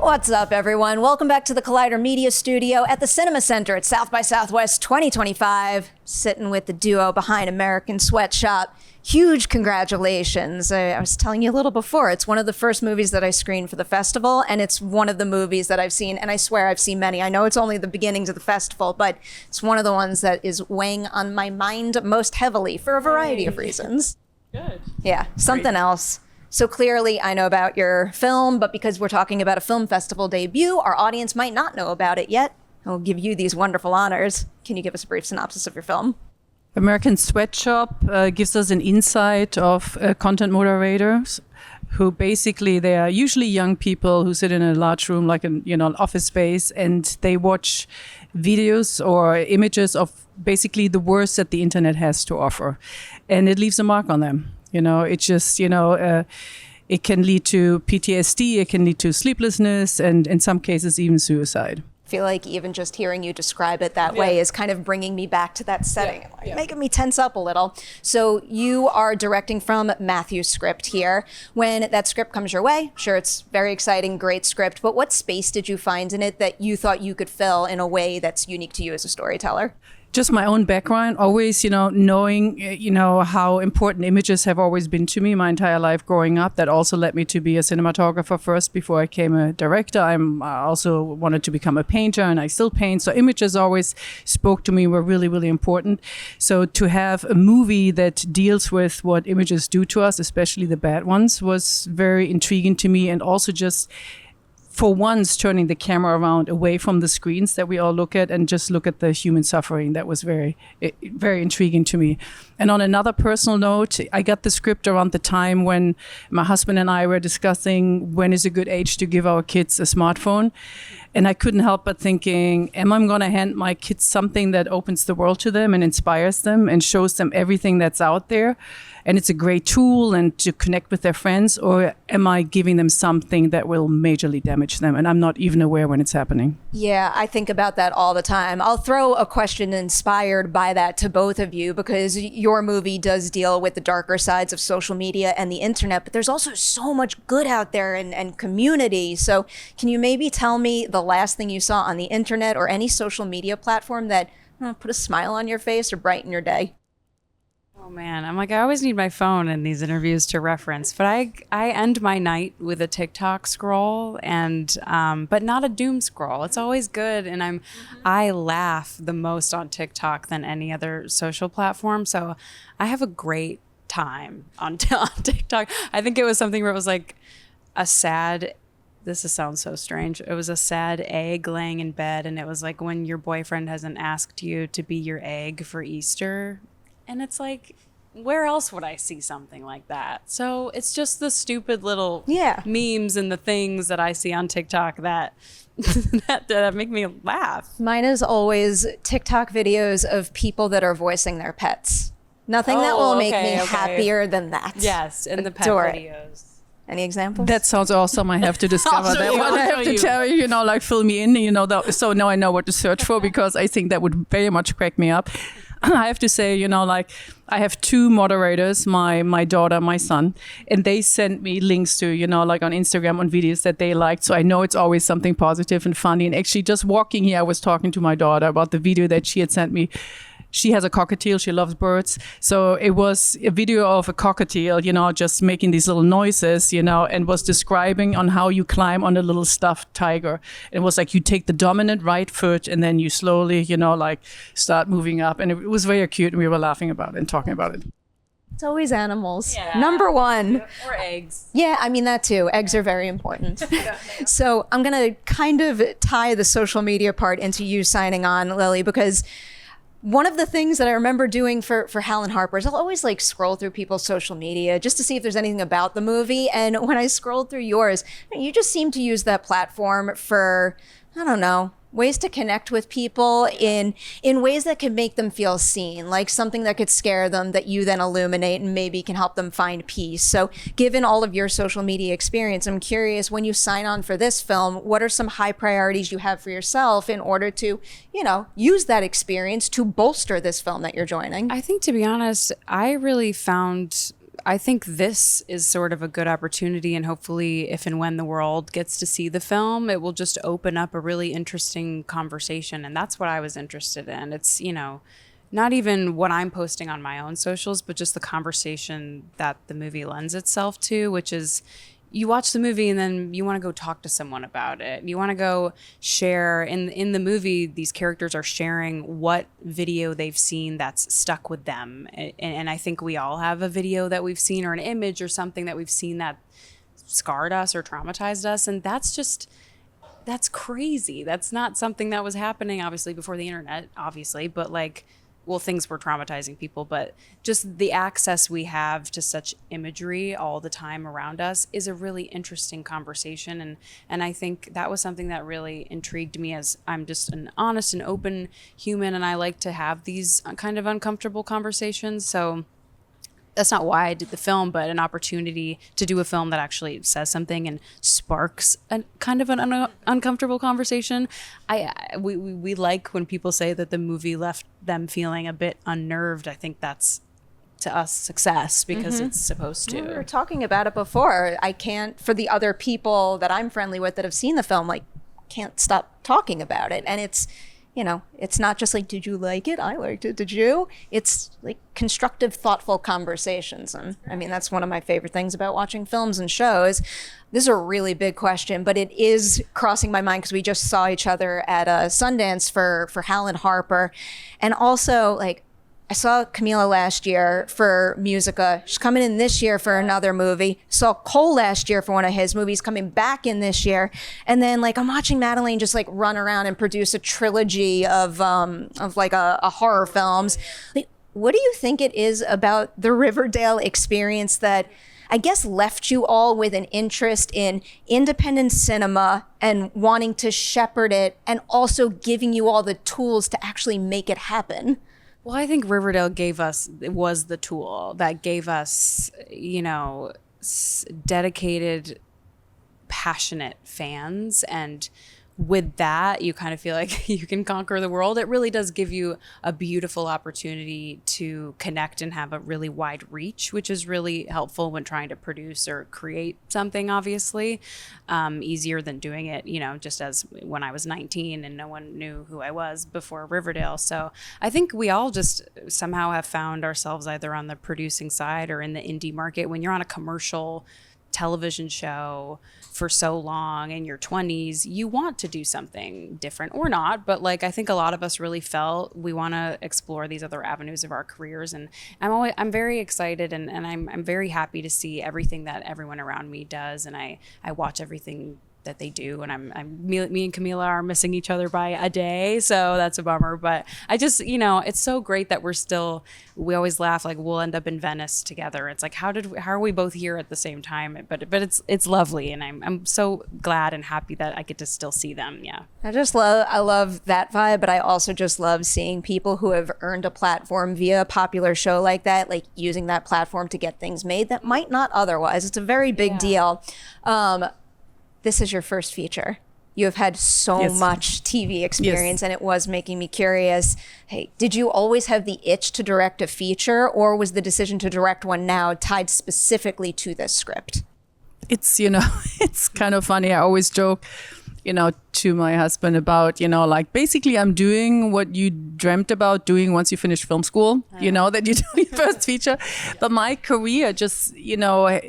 What's up, everyone? Welcome back to the Collider Media Studio at the Cinema Center at South by Southwest 2025. Sitting with the duo behind American Sweatshop. Huge congratulations. I was telling you a little before, it's one of the first movies that I screened for the festival, and it's one of the movies that I've seen, and I swear I've seen many. I know it's only the beginnings of the festival, but it's one of the ones that is weighing on my mind most heavily for a variety of reasons. Good. Yeah, something else. So clearly I know about your film, but because we're talking about a film festival debut, our audience might not know about it yet. I'll give you these wonderful honors. Can you give us a brief synopsis of your film? American Sweatshop gives us an insight of content moderators who basically, they are usually young people who sit in a large room like an office space, and they watch videos or images of basically the worst that the internet has to offer. And it leaves a mark on them. It just, it can lead to PTSD, it can lead to sleeplessness, and in some cases even suicide. I feel like even just hearing you describe it that way is kind of bringing me back to that setting, making me tense up a little. So you are directing from Matthew's script here. When that script comes your way, sure, it's very exciting, great script, but what space did you find in it that you thought you could fill in a way that's unique to you as a storyteller? Just my own background, always, knowing, how important images have always been to me my entire life growing up. That also led me to be a cinematographer first before I became a director. I also wanted to become a painter, and I still paint. So images always spoke to me, were really, really important. So to have a movie that deals with what images do to us, especially the bad ones, was very intriguing to me. And also just for once turning the camera around away from the screens that we all look at and just look at the human suffering. That was very, very intriguing to me. And on another personal note, I got the script around the time when my husband and I were discussing when is a good age to give our kids a smartphone. And I couldn't help but thinking, am I going to hand my kids something that opens the world to them and inspires them and shows them everything that's out there? And it's a great tool and to connect with their friends, or am I giving them something that will majorly damage them? And I'm not even aware when it's happening. Yeah, I think about that all the time. I'll throw a question inspired by that to both of you, because your movie does deal with the darker sides of social media and the internet, but there's also so much good out there and community. So can you maybe tell me the last thing you saw on the internet or any social media platform that put a smile on your face or brighten your day? Oh man, I always need my phone in these interviews to reference, but I end my night with a TikTok scroll, and but not a doom scroll. It's always good, and I laugh the most on TikTok than any other social platform. So I have a great time on TikTok. I think it was something where it was like a sad. Sounds so strange. It was a sad egg laying in bed, and it was like when your boyfriend hasn't asked you to be your egg for Easter. And it's like, where else would I see something like that? So it's just the stupid little memes and the things that I see on TikTok that that make me laugh. Mine is always TikTok videos of people that are voicing their pets. Nothing that will make me happier than that. Yes, and the pet videos. Any examples? That sounds awesome. I have to discover that one. I have to tell you, fill me in, so now I know what to search for, because I think that would very much crack me up. I have to say, I have two moderators, my daughter, my son, and they sent me links to, like on Instagram on videos that they liked. So I know it's always something positive and funny. And actually just walking here, I was talking to my daughter about the video that she had sent me. She has a cockatiel. She loves birds. So it was a video of a cockatiel, just making these little noises, and was describing on how you climb on a little stuffed tiger. It was like you take the dominant right foot and then you slowly, start moving up. And it was very cute. And we were laughing about it and talking about it. It's always animals. Yeah. Number one. Or eggs. Yeah, that too. Eggs are very important. So I'm going to kind of tie the social media part into you signing on, Lili, because one of the things that I remember doing for Helen Harper is I'll always scroll through people's social media just to see if there's anything about the movie. And when I scrolled through yours, you just seem to use that platform for, I don't know, ways to connect with people in ways that can make them feel seen, like something that could scare them that you then illuminate and maybe can help them find peace. So given all of your social media experience, I'm curious, when you sign on for this film, what are some high priorities you have for yourself in order to, use that experience to bolster this film that you're joining? I think, to be honest, I really found I think this is sort of a good opportunity, and hopefully if and when the world gets to see the film, it will just open up a really interesting conversation. And that's what I was interested in. It's, not even what I'm posting on my own socials, but just the conversation that the movie lends itself to, which is you watch the movie and then you want to go talk to someone about it. You want to go share. In the movie, these characters are sharing what video they've seen that's stuck with them. And I think we all have a video that we've seen or an image or something that we've seen that scarred us or traumatized us. And that's crazy. That's not something that was happening, obviously, before the internet, obviously, but things were traumatizing people, but just the access we have to such imagery all the time around us is a really interesting conversation. And I think that was something that really intrigued me, as I'm just an honest and open human, and I like to have these kind of uncomfortable conversations. So that's not why I did the film, but an opportunity to do a film that actually says something and sparks a kind of an uncomfortable conversation. We like when people say that the movie left them feeling a bit unnerved. I think that's, to us, success, because it's supposed to. We were talking about it before. I can't, for the other people that I'm friendly with that have seen the film, can't stop talking about it. And it's, it's not just did you like it? I liked it. Did you? It's constructive, thoughtful conversations. And I mean, that's one of my favorite things about watching films and shows. This is a really big question, but it is crossing my mind because we just saw each other at Sundance for Hal and Harper. And also, I saw Camila last year for Musica. She's coming in this year for another movie. Saw Cole last year for one of his movies, coming back in this year. And then I'm watching Madeline just run around and produce a trilogy of a horror films. What do you think it is about the Riverdale experience that I guess left you all with an interest in independent cinema and wanting to shepherd it, and also giving you all the tools to actually make it happen? Well, I think Riverdale was the tool that gave us, dedicated, passionate fans. And with that, you kind of feel like you can conquer the world. It really does give you a beautiful opportunity to connect and have a really wide reach, which is really helpful when trying to produce or create something, obviously. Easier than doing it, just as when I was 19 and no one knew who I was before Riverdale. So I think we all just somehow have found ourselves either on the producing side or in the indie market. When you're on a commercial television show for so long in your 20s, you want to do something different, or not, but I think a lot of us really felt we want to explore these other avenues of our careers. And I'm very excited, and I'm very happy to see everything that everyone around me does, and I watch everything that they do, and me and Camila are missing each other by a day, so that's a bummer. But I just, it's so great that we always laugh we'll end up in Venice together. It's how are we both here at the same time? But it's lovely, and I'm so glad and happy that I get to still see them. Yeah, I love that vibe, but I also just love seeing people who have earned a platform via a popular show like that, using that platform to get things made that might not otherwise. It's a very big deal. This is your first feature. You have had so much TV experience, and it was making me curious. Hey, did you always have the itch to direct a feature, or was the decision to direct one now tied specifically to this script? It's, it's kind of funny. I always joke, to my husband about, basically I'm doing what you dreamt about doing once you finish film school, that you do your first feature. But my career just, took I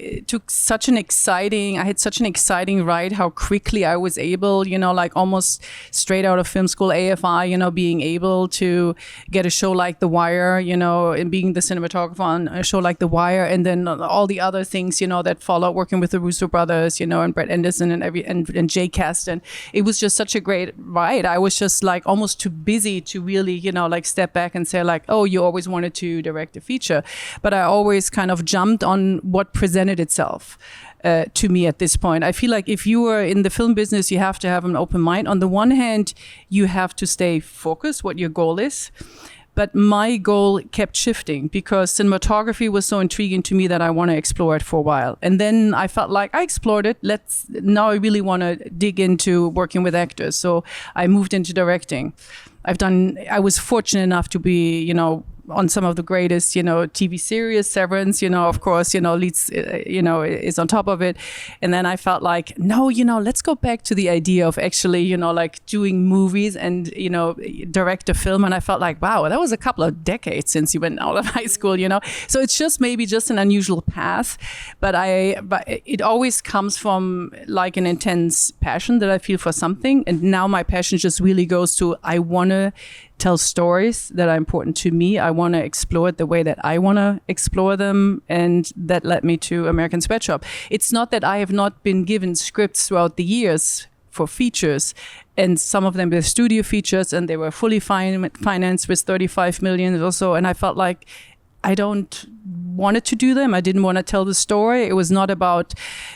had such an exciting ride, how quickly I was able, almost straight out of film school, AFI, being able to get a show like The Wire, and being the cinematographer on a show like The Wire, and then all the other things, that followed, working with the Russo brothers, and Brett Anderson and Jay Cast. And it was just such a great ride. I was just almost too busy to really, step back and say oh, you always wanted to direct a feature. But I always kind of jumped on what presented itself to me at this point. I feel like if you are in the film business, you have to have an open mind. On the one hand, you have to stay focused what your goal is. But my goal kept shifting because cinematography was so intriguing to me that I want to explore it for a while. And then I felt like I explored it. Now I really want to dig into working with actors. So I moved into directing. I was fortunate enough to be, on some of the greatest, TV series, Severance, of course, leads, is on top of it. And then I felt like, no, let's go back to the idea of actually, like doing movies and, direct a film. And I felt like, wow, that was a couple of decades since you went out of high school, So it's just maybe just an unusual path. But it always comes from like an intense passion that I feel for something. And now my passion just really goes to, I want to tell stories that are important to me. I want to explore it the way that I want to explore them. And that led me to American Sweatshop. It's not that I have not been given scripts throughout the years for features, and some of them were studio features, and they were fully financed with 35 million or so. And I felt like I don't wanted to do them. I didn't want to tell the story. It was not about,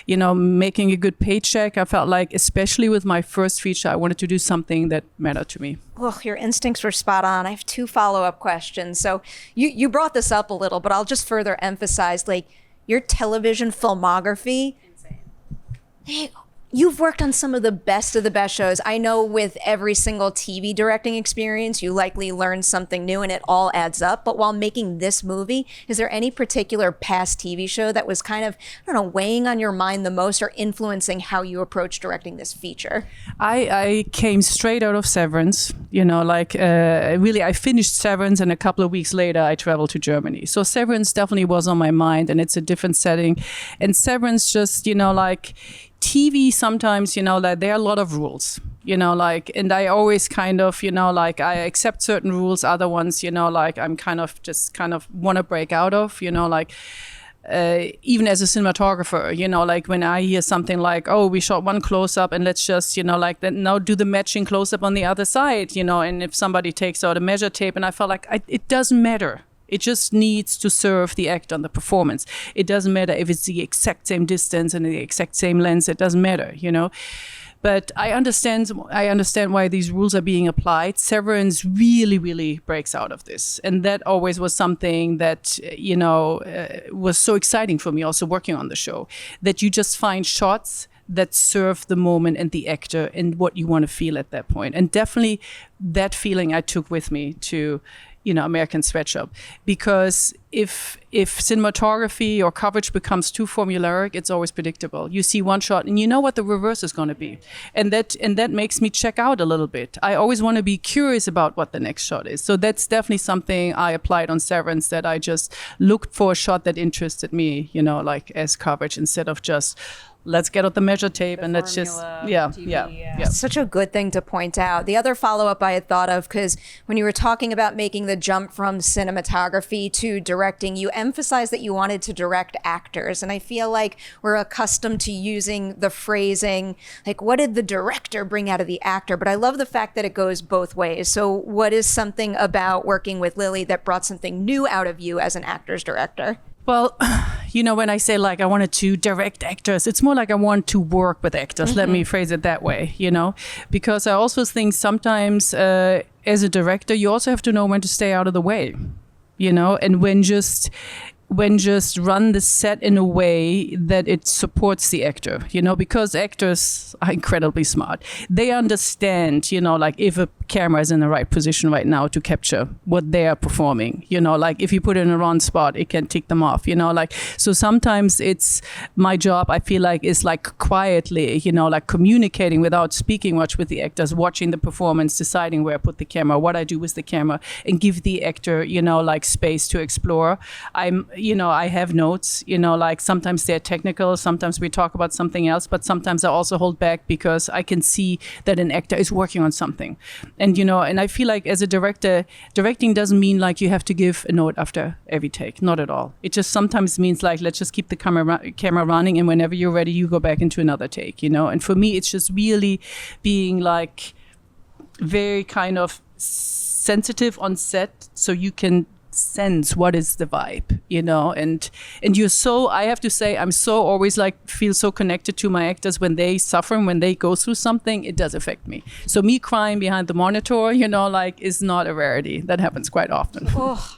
making a good paycheck. I felt like, especially with my first feature, I wanted to do something that mattered to me. Well, your instincts were spot on. I have 2 follow-up questions. So you brought this up a little, but I'll just further emphasize, like, your television filmography. Insane. You've worked on some of the best shows. I know with every single TV directing experience, you likely learn something new and it all adds up. But while making this movie, is there any particular past TV show that was kind of, weighing on your mind the most or influencing how you approach directing this feature? I came straight out of Severance, really, I finished Severance and a couple of weeks later I traveled to Germany. So Severance definitely was on my mind, and it's a different setting. And Severance just, TV sometimes, like there are a lot of rules, and I always kind of, I accept certain rules, other ones, I'm kind of want to break out of, even as a cinematographer, like when I hear something like, oh, we shot one close up and let's just, then now do the matching close up on the other side, and if somebody takes out a measure tape, and I felt like it doesn't matter. It just needs to serve the actor and the performance. It doesn't matter if it's the exact same distance and the exact same lens. It doesn't matter, But I understand why these rules are being applied. Severance really, really breaks out of this. And that always was something that, was so exciting for me also working on the show, that you just find shots that serve the moment and the actor and what you want to feel at that point. And definitely that feeling I took with me to American Sweatshop, because if cinematography or coverage becomes too formulaic, it's always predictable. You see one shot and you know what the reverse is going to be, and that makes me check out a little bit. I always want to be curious about what the next shot is. So that's definitely something I applied on Severance, that I just looked for a shot that interested me, as coverage, instead of just let's get out the measure tape and let's just yeah. Such a good thing to point out. The other follow-up I had thought of, because when you were talking about making the jump from cinematography to directing, you emphasized that you wanted to direct actors, and I feel like we're accustomed to using the phrasing like, what did the director bring out of the actor? But I love the fact that it goes both ways. So what is something about working with Lili that brought something new out of you as an actor's director? Well, when I say like I wanted to direct actors, it's more like I want to work with actors. Let me phrase it that way, because I also think sometimes as a director, you also have to know when to stay out of the way, and when just run the set in a way that it supports the actor, because actors are incredibly smart. They understand, like if a camera is in the right position right now to capture what they are performing, like if you put it in a wrong spot, it can tick them off, so sometimes it's my job, I feel like, is like quietly, like communicating without speaking much with the actors, watching the performance, deciding where I put the camera, what I do with the camera, and give the actor, like space to explore. I have notes, like sometimes they're technical, sometimes we talk about something else, but sometimes I also hold back because I can see that an actor is working on something. And, and I feel like as a director, directing doesn't mean like you have to give a note after every take. Not at all. It just sometimes means like, let's just keep the camera running, and whenever you're ready, you go back into another take, And for me, it's just really being like very kind of sensitive on set, so you can sense what is the vibe, and you're so, I have to say, I'm so always like feel so connected to my actors when they suffer and when they go through something. It does affect me. So me crying behind the monitor, is not a rarity. That happens quite often.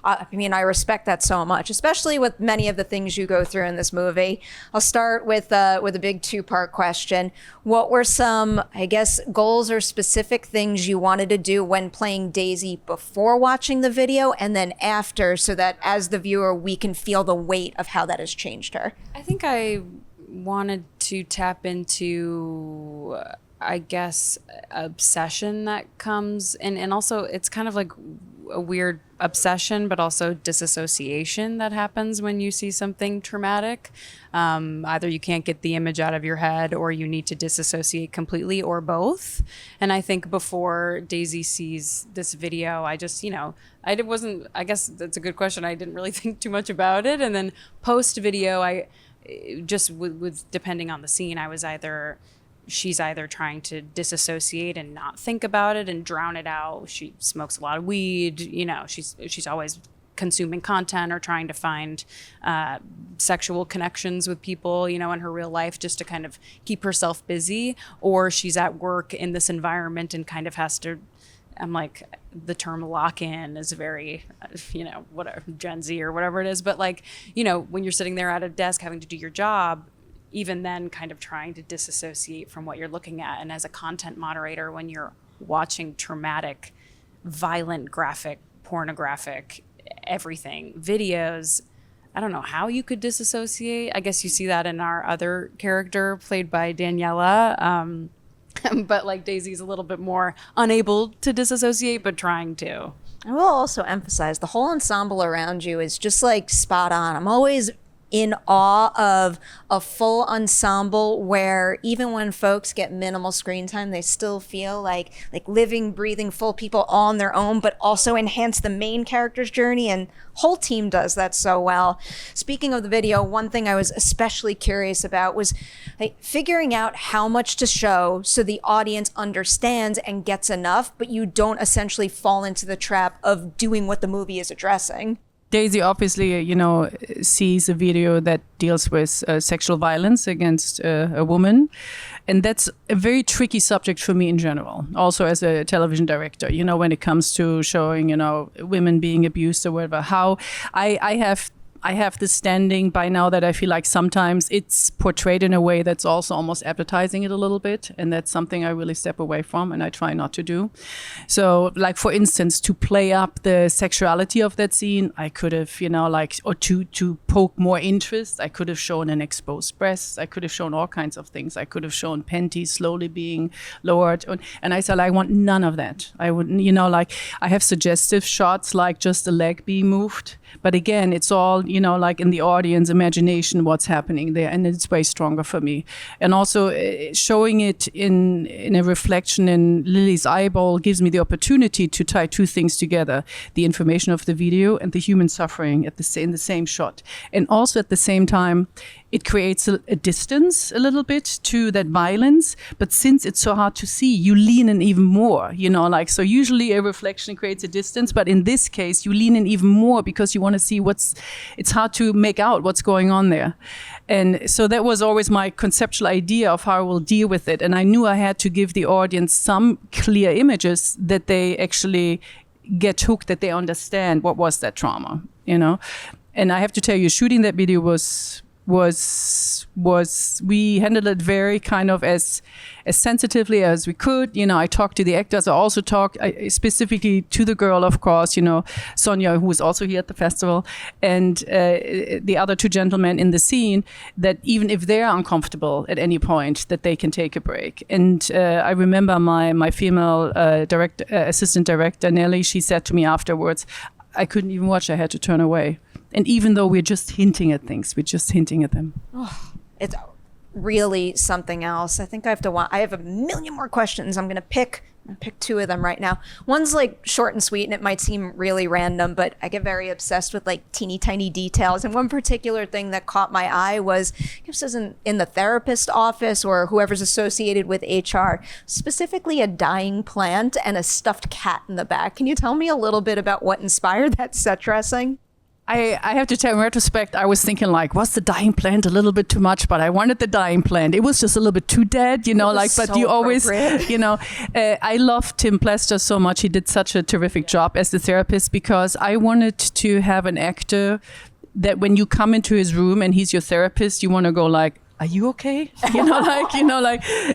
I respect that so much, especially with many of the things you go through in this movie. I'll start with a big 2-part question. What were some, I guess, goals or specific things you wanted to do when playing Daisy before watching the video, and then after after, so that as the viewer, we can feel the weight of how that has changed her? I think I wanted to tap into, I guess, obsession that comes, and also it's kind of like a weird obsession, but also disassociation that happens when you see something traumatic. Either you can't get the image out of your head, or you need to disassociate completely, or both. And I think before Daisy sees this video, I just, I guess that's a good question. I didn't really think too much about it. And then post video, I just with depending on the scene, she's either trying to disassociate and not think about it and drown it out. She smokes a lot of weed. She's always consuming content or trying to find sexual connections with people, in her real life, just to kind of keep herself busy. Or she's at work in this environment and kind of has to, I'm like, the term lock in is very, whatever, Gen Z or whatever it is. But when you're sitting there at a desk having to do your job, even then kind of trying to disassociate from what you're looking at. And as a content moderator, when you're watching traumatic, violent, graphic, pornographic, everything, videos, I don't know how you could disassociate. I guess you see that in our other character played by Daniela. But Daisy's a little bit more unable to disassociate, but trying to. I will also emphasize the whole ensemble around you is just spot on. I'm always in awe of a full ensemble where even when folks get minimal screen time, they still feel like living, breathing, full people on their own, but also enhance the main character's journey. And whole team does that so well. Speaking of the video, one thing I was especially curious about was figuring out how much to show so the audience understands and gets enough, but you don't essentially fall into the trap of doing what the movie is addressing. Daisy obviously, sees a video that deals with sexual violence against a woman. And that's a very tricky subject for me in general, also as a television director, when it comes to showing, women being abused or whatever, how I have this standing by now that I feel like sometimes it's portrayed in a way that's also almost advertising it a little bit. And that's something I really step away from and I try not to do. So for instance, to play up the sexuality of that scene, I could have, or to poke more interest, I could have shown an exposed breast. I could have shown all kinds of things. I could have shown panties slowly being lowered. And I said, I want none of that. I wouldn't, I have suggestive shots, like just a leg being moved. But again, it's all, in the audience imagination, what's happening there. And it's way stronger for me. And also showing it in a reflection in Lili's eyeball gives me the opportunity to tie two things together. The information of the video and the human suffering in the same shot. And also at the same time, it creates a distance a little bit to that violence. But since it's so hard to see, you lean in even more, so usually a reflection creates a distance, but in this case, you lean in even more because you want to see it's hard to make out what's going on there. And so that was always my conceptual idea of how I will deal with it. And I knew I had to give the audience some clear images that they actually get hooked, that they understand what was that trauma, And I have to tell you, shooting that video was we handled it very kind of as sensitively as we could. I talked to the actors. I also talked specifically to the girl, of course, Sonia, who was also here at the festival, and the other two gentlemen in the scene, that even if they're uncomfortable at any point, that they can take a break. And I remember my female assistant director, Nelly, she said to me afterwards, I couldn't even watch. I had to turn away. And even though we're just hinting at things, we're just hinting at them. Oh, it's really something else. I think I have a million more questions. I'm going to pick two of them right now. One's short and sweet, and it might seem really random, but I get very obsessed with teeny tiny details. And one particular thing that caught my eye was, this isn't in the therapist office or whoever's associated with HR, specifically a dying plant and a stuffed cat in the back. Can you tell me a little bit about what inspired that set dressing? I have to tell, in retrospect, I was thinking was the dying plant a little bit too much? But I wanted the dying plant. It was just a little bit too dead, but so you always, I love Tim Plester so much. He did such a terrific job as the therapist, because I wanted to have an actor that when you come into his room and he's your therapist, you want to go are you okay?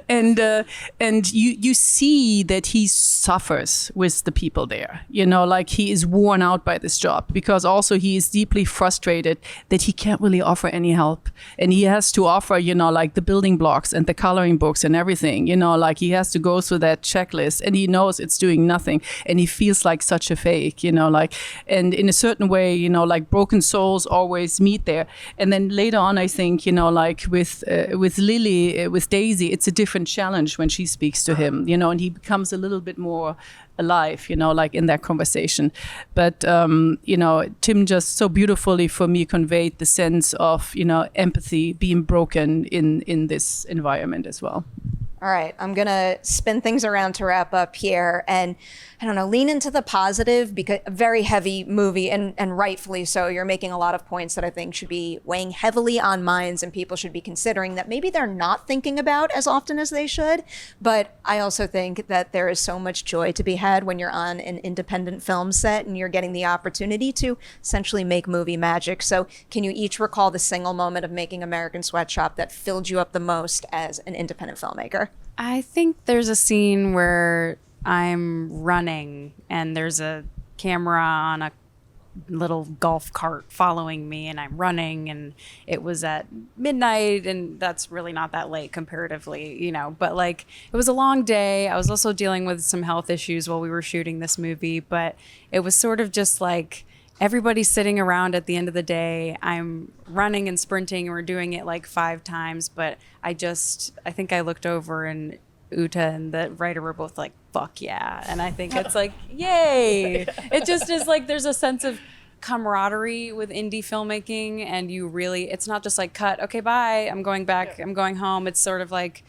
And you see that he suffers with the people there, like he is worn out by this job, because also he is deeply frustrated that he can't really offer any help. And he has to offer, like the building blocks and the coloring books and everything, like he has to go through that checklist, and he knows it's doing nothing. And he feels like such a fake, and in a certain way, like broken souls always meet there. And then later on, I think, like with Lili, with Daisy, it's a different challenge when she speaks to him, and he becomes a little bit more alive, like in that conversation. But, Tim just so beautifully for me conveyed the sense of, empathy being broken in this environment as well. All right, I'm going to spin things around to wrap up here and, I don't know, lean into the positive, because a very heavy movie, and rightfully so. You're making a lot of points that I think should be weighing heavily on minds, and people should be considering that maybe they're not thinking about as often as they should. But I also think that there is so much joy to be had when you're on an independent film set and you're getting the opportunity to essentially make movie magic. So can you each recall the single moment of making American Sweatshop that filled you up the most as an independent filmmaker? I think there's a scene where I'm running and there's a camera on a little golf cart following me, and I'm running, and it was at midnight, and that's really not that late comparatively, but like it was a long day. I was also dealing with some health issues while we were shooting this movie, but it was sort of just like everybody's sitting around at the end of the day. I'm running and sprinting, and we're doing it like 5 times, but I think I looked over, and Uta and the writer were both like, fuck yeah. And I think it's like, yay. It just is like, there's a sense of camaraderie with indie filmmaking, and it's not just like cut, okay, bye, I'm going back, I'm going home. It's sort of like,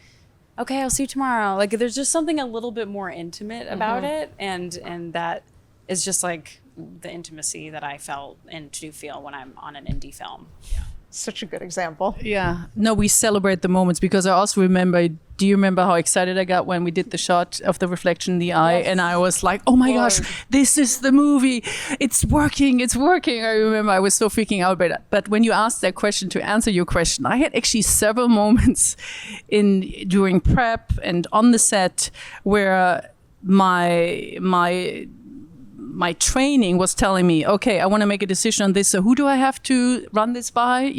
okay, I'll see you tomorrow. Like there's just something a little bit more intimate about it. And that is just like the intimacy that I felt and do feel when I'm on an indie film. Yeah. Such a good example. Yeah. No, we celebrate the moments, because I also remember, do you remember how excited I got when we did the shot of the reflection in the eye? Yes. And I was like, oh my gosh, this is the movie. It's working. It's working. I remember I was so freaking out by that. But when you asked that question, to answer your question, I had actually several moments during prep and on the set where my training was telling me, okay, I want to make a decision on this. So who do I have to run this by?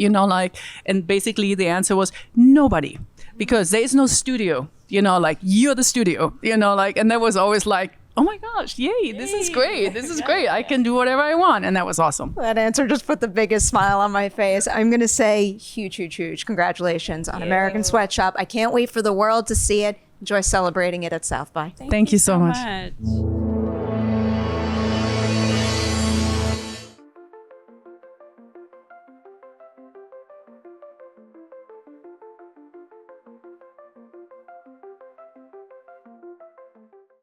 And basically the answer was nobody, because there is no studio, you're the studio, and that was always like, oh my gosh, yay, this is great. This is great. I can do whatever I want. And that was awesome. That answer just put the biggest smile on my face. I'm going to say huge congratulations on American Sweatshop. I can't wait for the world to see it. Enjoy celebrating it at South by. Thank you so much.